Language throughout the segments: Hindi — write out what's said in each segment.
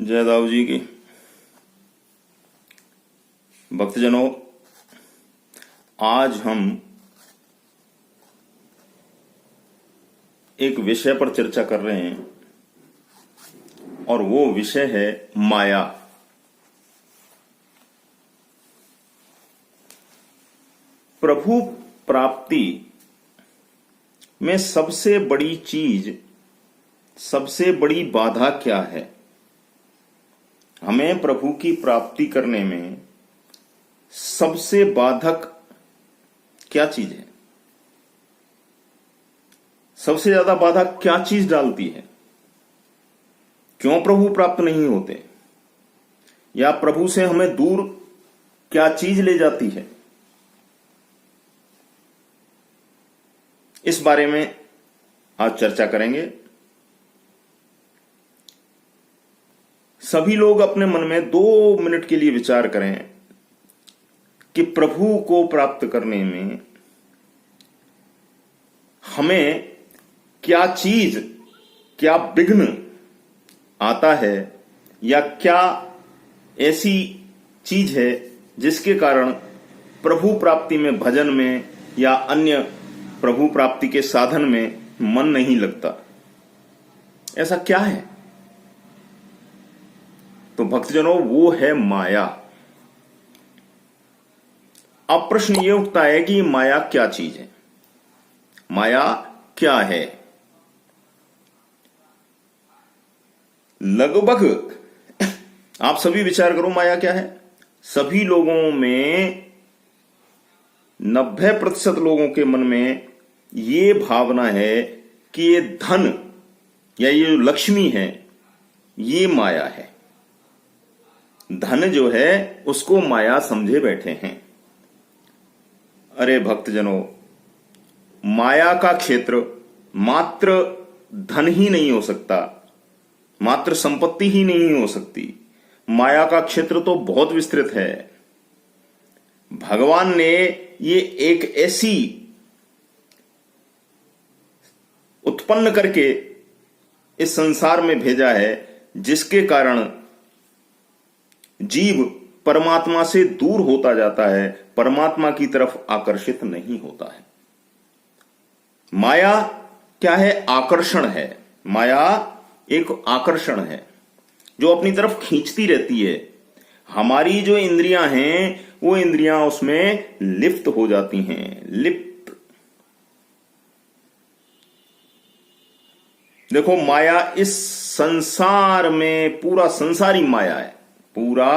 जयदाव जी की। भक्तजनों, आज हम एक विषय पर चर्चा कर रहे हैं और वो विषय है माया। प्रभु प्राप्ति में सबसे बड़ी चीज, सबसे बड़ी बाधा क्या है? हमें प्रभु की प्राप्ति करने में सबसे बाधक क्या चीज है? सबसे ज्यादा बाधा क्या चीज डालती है? क्यों प्रभु प्राप्त नहीं होते? या प्रभु से हमें दूर क्या चीज ले जाती है? इस बारे में आज चर्चा करेंगे। सभी लोग अपने मन में 2 मिनट के लिए विचार करें कि प्रभु को प्राप्त करने में हमें क्या चीज, क्या विघ्न आता है, या क्या ऐसी चीज है जिसके कारण प्रभु प्राप्ति में, भजन में या अन्य प्रभु प्राप्ति के साधन में मन नहीं लगता। ऐसा क्या है? तो भक्तजनों, वो है माया। अब प्रश्न ये उठता है कि माया क्या चीज है? माया क्या है? लगभग आप सभी विचार करो, माया क्या है? सभी लोगों में 90% लोगों के मन में ये भावना है कि ये धन या ये जो लक्ष्मी है, ये माया है। धन जो है उसको माया समझे बैठे हैं। अरे भक्तजनों, माया का क्षेत्र मात्र धन ही नहीं हो सकता, मात्र संपत्ति ही नहीं हो सकती। माया का क्षेत्र तो बहुत विस्तृत है। भगवान ने ये एक ऐसी उत्पन्न करके इस संसार में भेजा है जिसके कारण जीव परमात्मा से दूर होता जाता है, परमात्मा की तरफ आकर्षित नहीं होता है। माया क्या है? आकर्षण है। माया एक आकर्षण है जो अपनी तरफ खींचती रहती है। हमारी जो इंद्रियां हैं वो इंद्रियां उसमें लिप्त हो जाती हैं। लिप्त। देखो, माया इस संसार में, पूरा संसार ही माया है। पूरा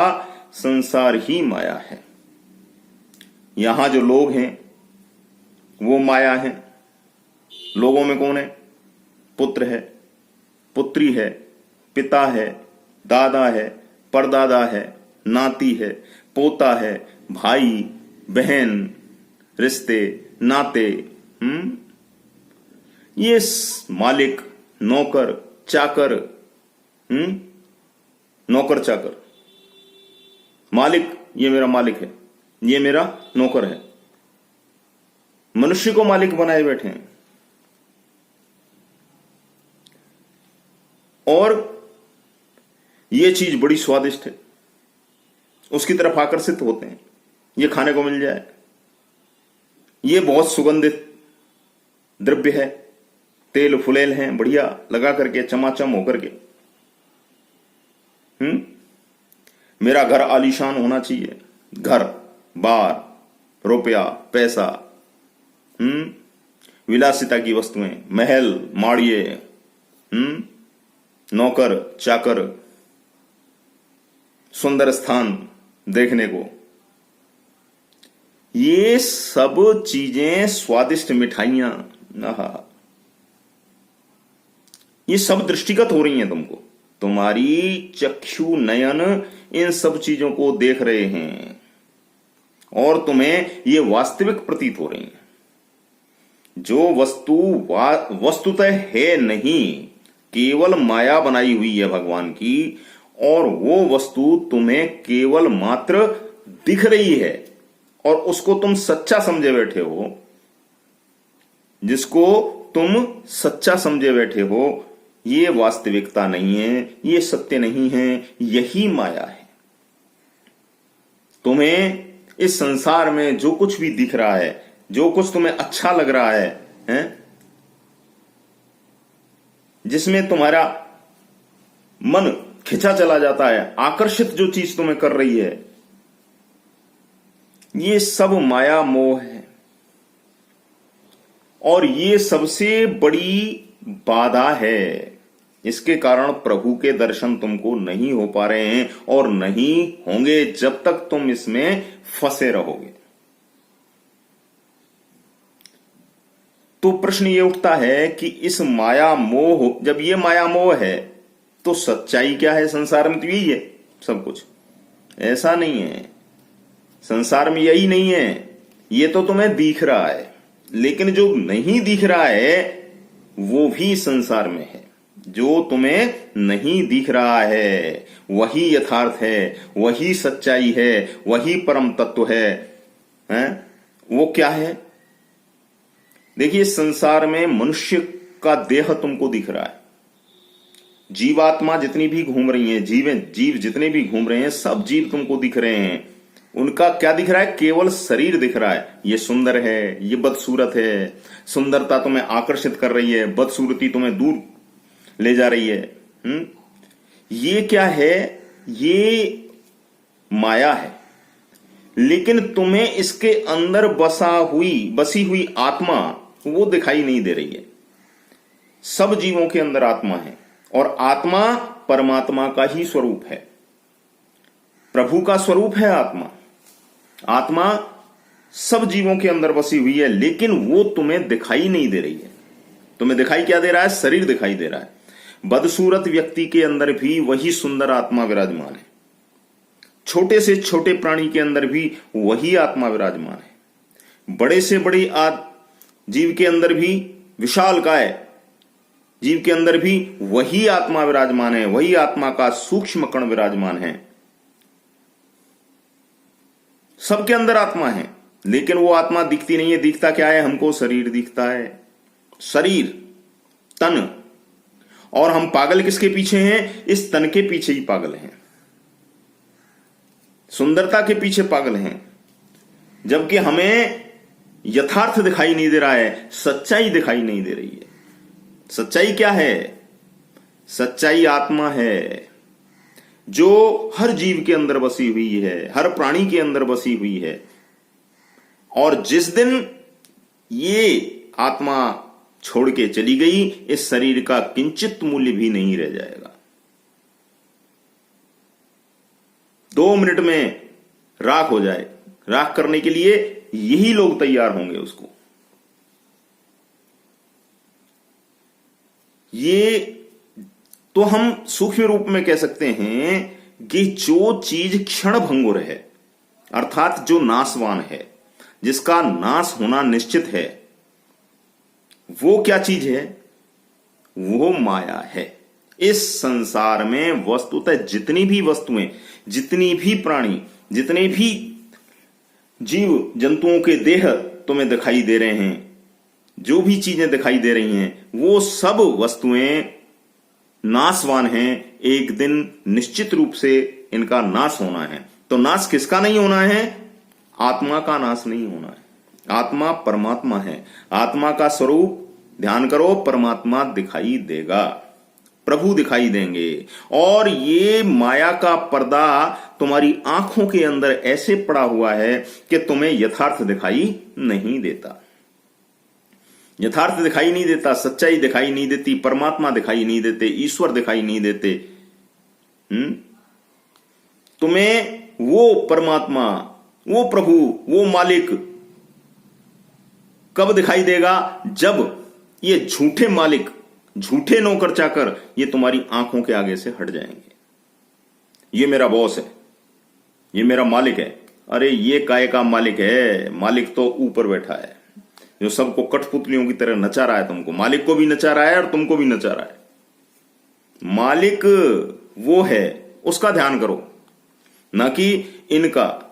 संसार ही माया है। यहां जो लोग हैं वो माया है। लोगों में कौन है? पुत्र है, पुत्री है, पिता है, दादा है, परदादा है, नाती है, पोता है, भाई बहन, रिश्ते नाते, ये मालिक, नौकर, चाकर, नौकर चाकर। मालिक, ये मेरा मालिक है, ये मेरा नौकर है। मनुष्य को मालिक बनाए बैठे हैं और ये चीज बड़ी स्वादिष्ट है, उसकी तरफ आकर्षित होते हैं। ये खाने को मिल जाए, ये बहुत सुगंधित द्रव्य है, तेल फुलेल हैं, बढ़िया लगा करके, चमाचम होकर के। मेरा घर आलीशान होना चाहिए। घर बार, रुपया, पैसा, विलासिता की वस्तुएं, महल माड़िए, नौकर चाकर, सुंदर स्थान देखने को, ये सब चीजें, स्वादिष्ट मिठाइयां, ये सब दृष्टिगत हो रही हैं तुमको। तुम्हारी चक्षु नयन इन सब चीजों को देख रहे हैं और तुम्हें ये वास्तविक प्रतीत हो रही हैं। जो वस्तु वस्तुतः है नहीं, केवल माया बनाई हुई है भगवान की, और वो वस्तु तुम्हें केवल मात्र दिख रही है और उसको तुम सच्चा समझे बैठे हो। जिसको तुम सच्चा समझे बैठे हो, ये वास्तविकता नहीं है, ये सत्य नहीं है, यही माया है। तुम्हें इस संसार में जो कुछ भी दिख रहा है, जो कुछ तुम्हें अच्छा लग रहा है, हैं? जिसमें तुम्हारा मन खिंचा चला जाता है, आकर्षित जो चीज तुम्हें कर रही है, ये सब माया मोह है। और ये सबसे बड़ी बाधा है। इसके कारण प्रभु के दर्शन तुमको नहीं हो पा रहे हैं और नहीं होंगे जब तक तुम इसमें फंसे रहोगे। तो प्रश्न ये उठता है कि इस माया मोह, जब ये माया मोह है तो सच्चाई क्या है संसार में? तो यही है सब कुछ। ऐसा नहीं है, संसार में यही नहीं है। ये तो तुम्हें दिख रहा है, लेकिन जो नहीं दिख रहा है वो भी संसार में है। जो तुम्हें नहीं दिख रहा है वही यथार्थ है, वही सच्चाई है, वही परम तत्व है, हैं? वो क्या है? देखिए, संसार में मनुष्य का देह तुमको दिख रहा है, जीवात्मा जितनी भी घूम रही हैं, जीव जितने भी घूम रहे हैं, सब जीव तुमको दिख रहे हैं। उनका क्या दिख रहा है? केवल शरीर दिख रहा है। ये सुंदर है, ये बदसूरत है। सुंदरता तुम्हें आकर्षित कर रही है, बदसूरती तुम्हें दूर ले जा रही है। ये क्या है? ये माया है। लेकिन तुम्हें इसके अंदर बसी हुई आत्मा वो दिखाई नहीं दे रही है। सब जीवों के अंदर आत्मा है और आत्मा परमात्मा का ही स्वरूप है, प्रभु का स्वरूप है आत्मा। आत्मा सब जीवों के अंदर बसी हुई है, लेकिन वो तुम्हें दिखाई नहीं दे रही है। तुम्हें दिखाई क्या दे रहा है? शरीर दिखाई दे रहा है। बदसूरत व्यक्ति के अंदर भी वही सुंदर आत्मा विराजमान है, छोटे से छोटे प्राणी के अंदर भी वही आत्मा विराजमान है, बड़े से बड़े जीव के अंदर भी, विशालकाय जीव के अंदर भी वही आत्मा विराजमान है, वही आत्मा का सूक्ष्म कण विराजमान है। सबके अंदर आत्मा है, लेकिन वो आत्मा दिखती नहीं है। दिखता क्या है? हमको शरीर दिखता है, शरीर, तन। और हम पागल किसके पीछे हैं? इस तन के पीछे ही पागल हैं, सुंदरता के पीछे पागल हैं। जबकि हमें यथार्थ दिखाई नहीं दे रहा है, सच्चाई दिखाई नहीं दे रही है। सच्चाई क्या है? सच्चाई आत्मा है, जो हर जीव के अंदर बसी हुई है, हर प्राणी के अंदर बसी हुई है। और जिस दिन ये आत्मा छोड़ के चली गई, इस शरीर का किंचित मूल्य भी नहीं रह जाएगा। 2 मिनट में राख हो जाए। राख करने के लिए यही लोग तैयार होंगे उसको। ये तो हम सूक्ष्म रूप में कह सकते हैं कि जो चीज क्षण भंगुर है, अर्थात जो नाशवान है, जिसका नाश होना निश्चित है, वो क्या चीज है? वो माया है। इस संसार में वस्तुतः जितनी भी वस्तुएं, जितनी भी प्राणी, जितने भी जीव जंतुओं के देह तुम्हें दिखाई दे रहे हैं, जो भी चीजें दिखाई दे रही हैं, वो सब वस्तुएं नाशवान हैं। एक दिन निश्चित रूप से इनका नाश होना है। तो नाश किसका नहीं होना है? आत्मा का नाश नहीं होना है। आत्मा परमात्मा है। आत्मा का स्वरूप ध्यान करो, परमात्मा दिखाई देगा, प्रभु दिखाई देंगे। और ये माया का पर्दा तुम्हारी आंखों के अंदर ऐसे पड़ा हुआ है कि तुम्हें यथार्थ दिखाई नहीं देता। यथार्थ दिखाई नहीं देता, सच्चाई दिखाई नहीं देती, परमात्मा दिखाई नहीं देते, ईश्वर दिखाई नहीं देते। तुम्हें वो परमात्मा, वो प्रभु, वो मालिक कब दिखाई देगा? जब ये झूठे मालिक, झूठे नौकर चाकर ये तुम्हारी आंखों के आगे से हट जाएंगे। ये मेरा बॉस है, ये मेरा मालिक है। अरे ये काय का मालिक है? मालिक तो ऊपर बैठा है, जो सबको कठपुतलियों की तरह नचा रहा है। तुमको, मालिक को भी नचा रहा है और तुमको भी नचा रहा है। मालिक वो है, उसका ध्यान करो, ना कि इनका।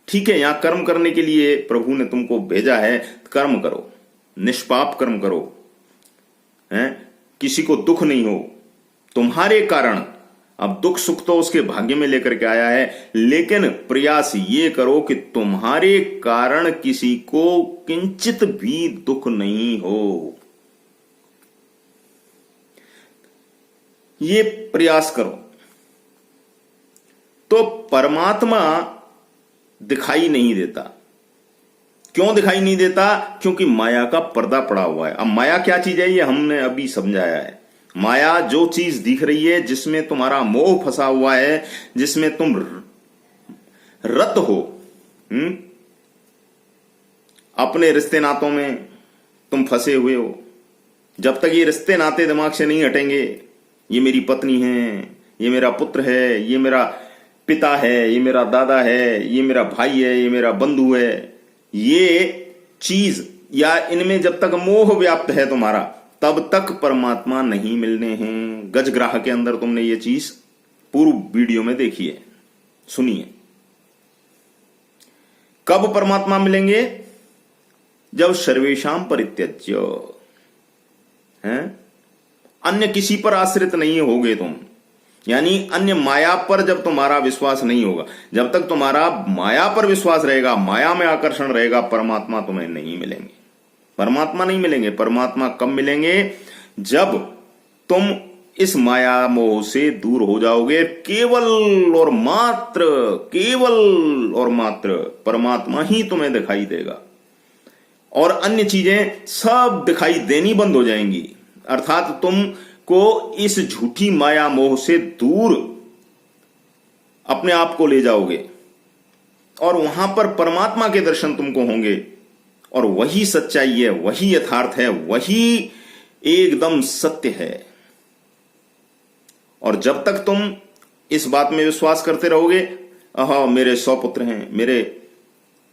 ठीक है, यहां कर्म करने के लिए प्रभु ने तुमको भेजा है, कर्म करो, निष्पाप कर्म करो, हैं? किसी को दुख नहीं हो, तुम्हारे कारण। अब दुख सुख तो उसके भाग्य में लेकर के आया है, लेकिन प्रयास ये करो कि तुम्हारे कारण किसी को किंचित भी दुख नहीं हो। ये प्रयास करो तो परमात्मा दिखाई नहीं देता। क्यों दिखाई नहीं देता? क्योंकि माया का पर्दा पड़ा हुआ है। अब माया क्या चीज है ये हमने अभी समझाया है। माया जो चीज दिख रही है, जिसमें तुम्हारा मोह फंसा हुआ है, जिसमें तुम रत हो, अपने रिश्ते नातों में तुम फंसे हुए हो। जब तक ये रिश्ते नाते दिमाग से नहीं हटेंगे, ये मेरी पत्नी है, ये मेरा पुत्र है, ये मेरा पिता है, ये मेरा दादा है, ये मेरा भाई है, ये मेरा बंधु है, ये चीज या इनमें जब तक मोह व्याप्त है तुम्हारा, तब तक परमात्मा नहीं मिलने हैं। गजग्राह के अंदर तुमने ये चीज पूर्व वीडियो में देखी है, सुनिए। कब परमात्मा मिलेंगे? जब सर्वेशाम परित्यज्य, हैं, अन्य किसी पर आश्रित नहीं होगे तुम, यानी अन्य माया पर जब तुम्हारा विश्वास नहीं होगा। जब तक तुम्हारा माया पर विश्वास रहेगा, माया में आकर्षण रहेगा, परमात्मा तुम्हें नहीं मिलेंगे। परमात्मा नहीं मिलेंगे। परमात्मा कब मिलेंगे? जब तुम इस माया मोह से दूर हो जाओगे। केवल और मात्र परमात्मा ही तुम्हें दिखाई देगा, और अन्य चीजें सब दिखाई देनी बंद हो जाएंगी। अर्थात तुम को इस झूठी माया मोह से दूर अपने आप को ले जाओगे, और वहां पर परमात्मा के दर्शन तुमको होंगे। और वही सच्चाई है, वही यथार्थ है, वही एकदम सत्य है। और जब तक तुम इस बात में विश्वास करते रहोगे, मेरे 100 पुत्र हैं, मेरे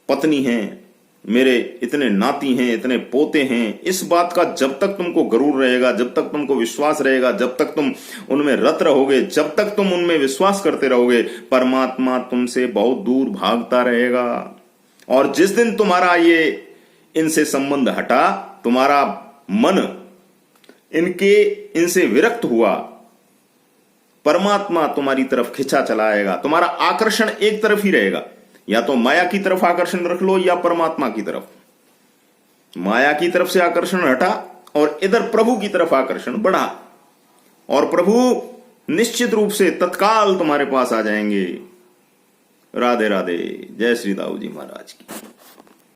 पत्नी हैं, मेरे इतने नाती हैं, इतने पोते हैं, इस बात का जब तक तुमको गरूर रहेगा, जब तक तुमको विश्वास रहेगा, जब तक तुम उनमें रत रहोगे, जब तक तुम उनमें विश्वास करते रहोगे, परमात्मा तुमसे बहुत दूर भागता रहेगा। और जिस दिन तुम्हारा ये इनसे संबंध हटा, तुम्हारा मन इनसे विरक्त हुआ, परमात्मा तुम्हारी तरफ खिंचा चला आएगा। तुम्हारा आकर्षण एक तरफ ही रहेगा, या तो माया की तरफ आकर्षण रख लो या परमात्मा की तरफ। माया की तरफ से आकर्षण हटा और इधर प्रभु की तरफ आकर्षण बढ़ा, और प्रभु निश्चित रूप से तत्काल तुम्हारे पास आ जाएंगे। राधे राधे। जय श्री दाऊ जी महाराज की।